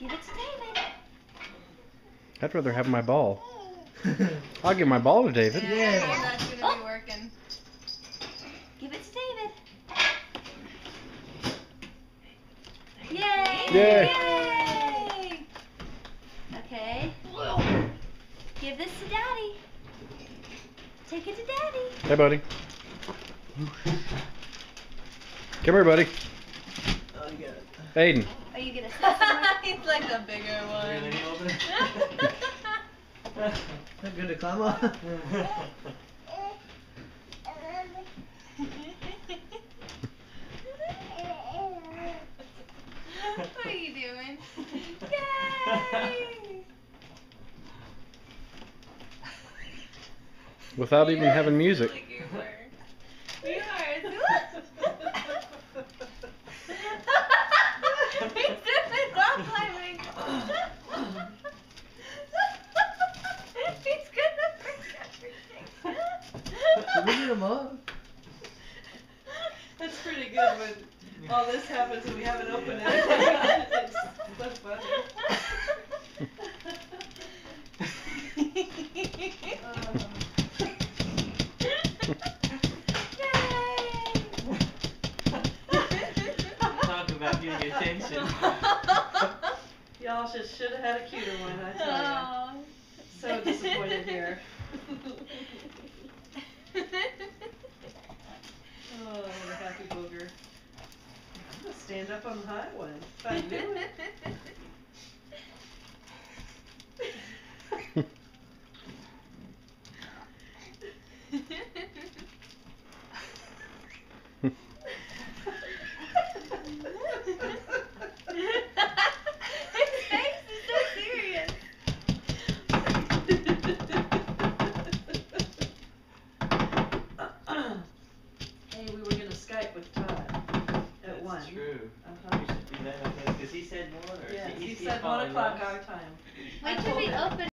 Give it to David. I'd rather have my ball. I'll give my ball to David. Yeah, that's gonna be working. Give it to David. Yay! Yay! Yay! Okay. Give this to Daddy. Take it to Daddy. Hey, buddy. Come here, buddy. Oh, you got it. Aiden. Are you gonna sit somewhere? He's like the bigger one. Really need to open it? Not good to climb on. What are you doing? Yay! Without even having music. Like you were. You are. He's doing rock climbing. He's gonna break everything. Look at him up. That's pretty good when all this happens and we haven't opened it. It's so funny. Talk about getting attention. Y'all should have had a cuter one, I tell ya. Oh. So disappointed here. Oh, the happy booger. I'm gonna stand up on the high one. If I knew it. His face is so serious. Hey, we were gonna Skype with Todd at 1. That's true. Uh-huh. We should do that, because he said 1 or Yes, he's he said 1 following o'clock us. our time. Wait I till told we him. open